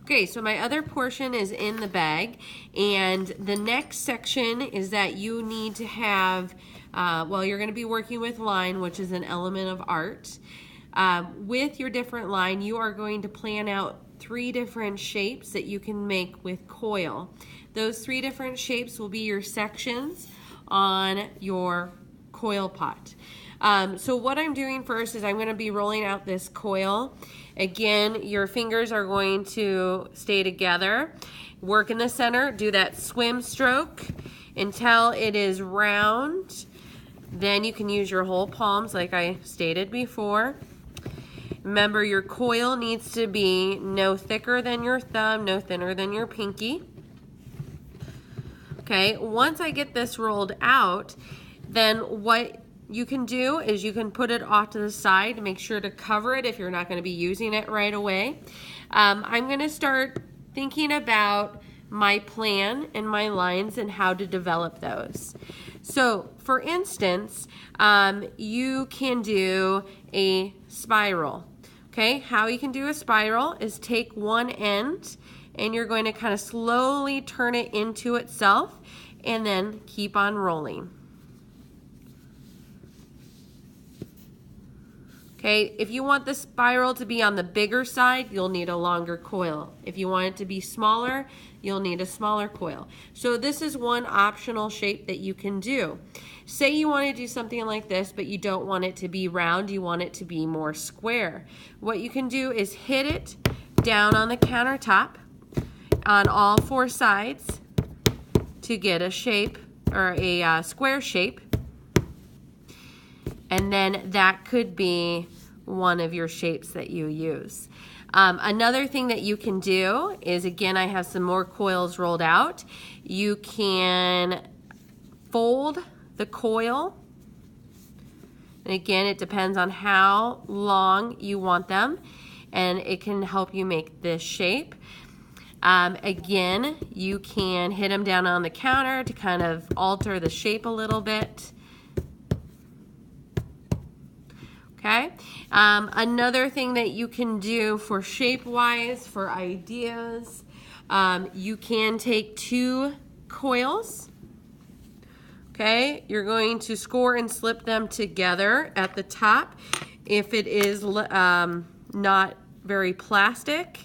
Okay, so my other portion is in the bag, and the next section is that you need to have, well, you're going to be working with line, which is an element of art. With your different line, you are going to plan out 3 different shapes that you can make with coil. Those 3 different shapes will be your sections on your coil pot. So what I'm doing first is I'm going to be rolling out this coil. Again, your fingers are going to stay together. Work in the center, do that swim stroke until it is round. Then you can use your whole palms like I stated before. Remember, your coil needs to be no thicker than your thumb, no thinner than your pinky. Okay, once I get this rolled out, then what you can do is you can put it off to the side to make sure to cover it if you're not going to be using it right away. I'm going to start thinking about my plan and my lines and how to develop those. So for instance, you can do a spiral. Okay, how you can do a spiral is take one end and you're going to kind of slowly turn it into itself and then keep on rolling. Okay, if you want the spiral to be on the bigger side, you'll need a longer coil. If you want it to be smaller, you'll need a smaller coil. So this is one optional shape that you can do. Say you want to do something like this, but you don't want it to be round, you want it to be more square. What you can do is hit it down on the countertop on all 4 sides to get a shape or a square shape. And then that could be one of your shapes that you use. Another thing that you can do is, again, I have some more coils rolled out. You can fold the coil. And again, it depends on how long you want them. And it can help you make this shape. Again, you can hit them down on the counter to kind of alter the shape a little bit. Okay, another thing that you can do for shape-wise, for ideas, you can take 2 coils. Okay, you're going to score and slip them together at the top. If it is not very plastic,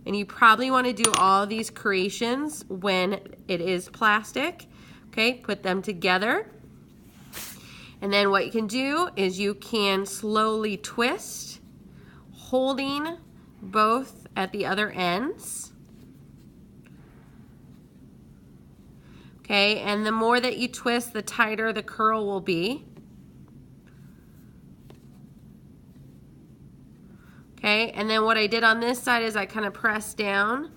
and you probably want to do all these creations when it is plastic. Okay, put them together. And then what you can do is you can slowly twist, holding both at the other ends. Okay, and the more that you twist, the tighter the curl will be. Okay, and then what I did on this side is I kind of pressed down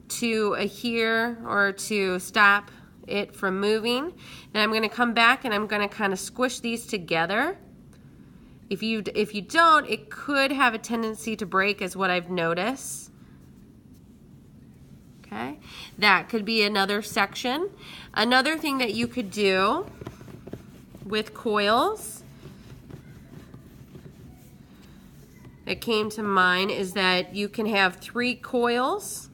to adhere or to stop it from moving. Then I'm going to come back and I'm going to kind of squish these together. If you don't, it could have a tendency to break, is what I've noticed. Okay, that could be another section. Another thing that you could do with coils that came to mind is that you can have 3 coils.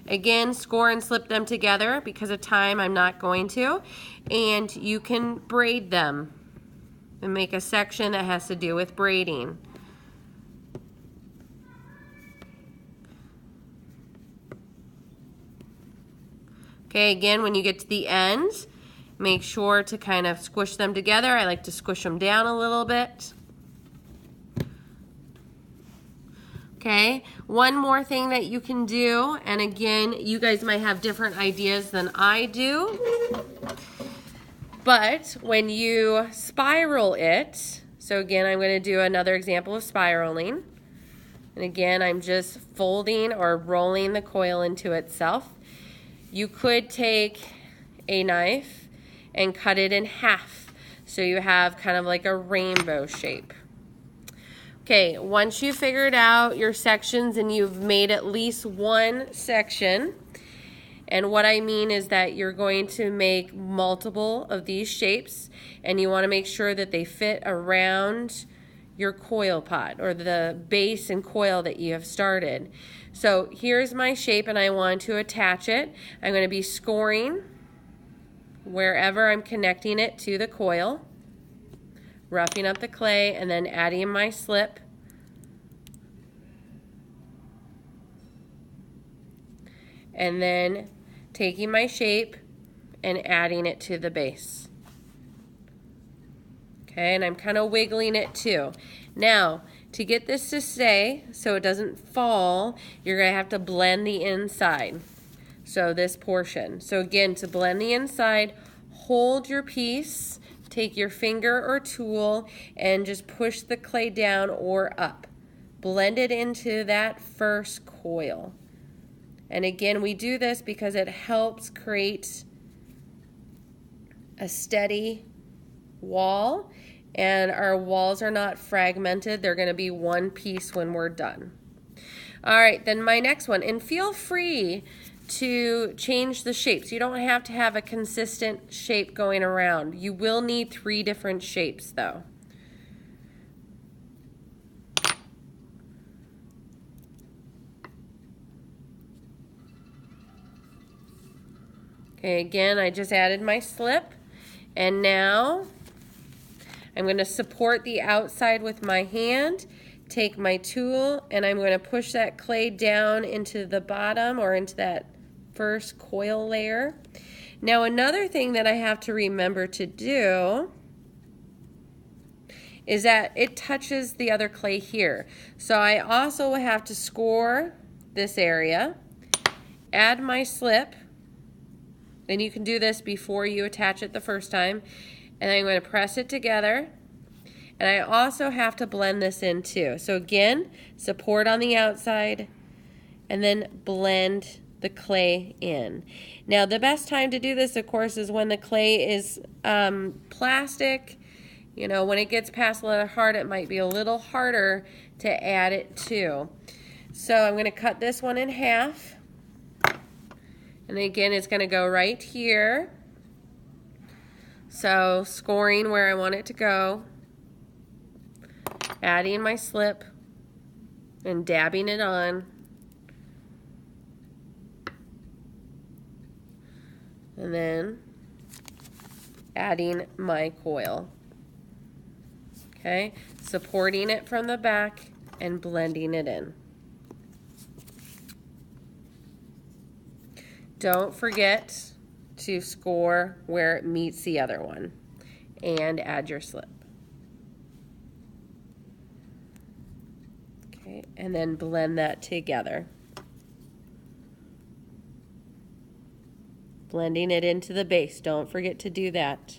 Again, score and slip them together. Because of time, I'm not going to. And you can braid them and make a section that has to do with braiding. Okay, again, when you get to the end, make sure to kind of squish them together. I like to squish them down a little bit. Okay, one more thing that you can do, and again, you guys might have different ideas than I do, but when you spiral it, so again, I'm going to do another example of spiraling, and again, I'm just folding or rolling the coil into itself. You could take a knife and cut it in half, so you have kind of like a rainbow shape. Okay, once you've figured out your sections and you've made at least one section, and what I mean is that you're going to make multiple of these shapes, and you want to make sure that they fit around your coil pot or the base and coil that you have started. So here's my shape and I want to attach it. I'm going to be scoring wherever I'm connecting it to the coil, roughing up the clay, and then adding my slip. And then taking my shape and adding it to the base. Okay, and I'm kind of wiggling it too. Now, to get this to stay so it doesn't fall, you're going to have to blend the inside. So this portion. So again, to blend the inside, hold your piece, take your finger or tool, and just push the clay down or up. Blend it into that first coil. And again, we do this because it helps create a steady wall, and our walls are not fragmented. They're going to be one piece when we're done. All right, then my next one, and feel free to change the shapes. You don't have to have a consistent shape going around. You will need 3 different shapes though. Okay, again, I just added my slip, and now I'm going to support the outside with my hand, take my tool, and I'm going to push that clay down into the bottom or into that first coil layer. Now, another thing that I have to remember to do is that it touches the other clay here. So I also have to score this area, add my slip, and you can do this before you attach it the first time. And I'm going to press it together. And I also have to blend this in too. So again, support on the outside and then blend the clay in. Now the best time to do this, of course, is when the clay is plastic. You know, when it gets past a little hard, it might be a little harder to add it to. So I'm going to cut this one in half. And again, it's going to go right here. So scoring where I want it to go, adding my slip and dabbing it on. And then adding my coil. Okay, supporting it from the back and blending it in. Don't forget to score where it meets the other one and add your slip. Okay, and then blend that together. Blending it into the base. Don't forget to do that.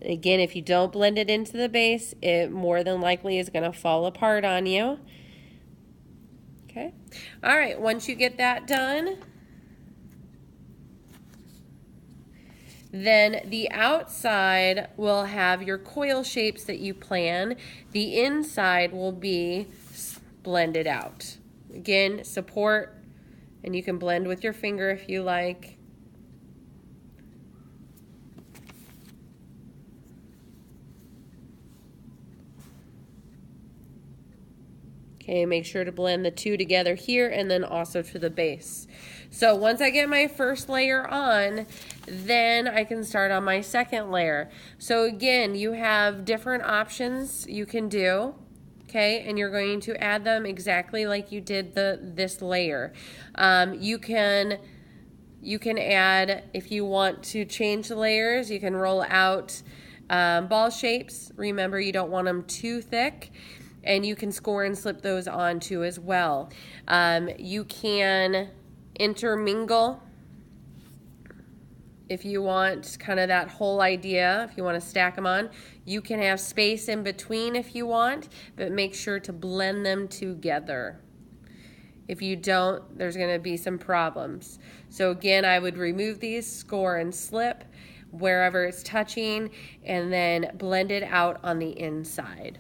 Again, if you don't blend it into the base, it more than likely is going to fall apart on you. Okay. All right, once you get that done, then the outside will have your coil shapes that you plan. The inside will be blended out. Again, support, and you can blend with your finger if you like. Okay, make sure to blend the two together here and then also to the base. So once I get my first layer on, then I can start on my second layer. So again, you have different options you can do, okay, and you're going to add them exactly like you did this layer. You can add, if you want to change the layers, you can roll out ball shapes. Remember, you don't want them too thick. And you can score and slip those on too as well. You can intermingle if you want kind of that whole idea, if you want to stack them on. You can have space in between if you want, but make sure to blend them together. If you don't, there's going to be some problems. So again, I would remove these, score and slip wherever it's touching, and then blend it out on the inside.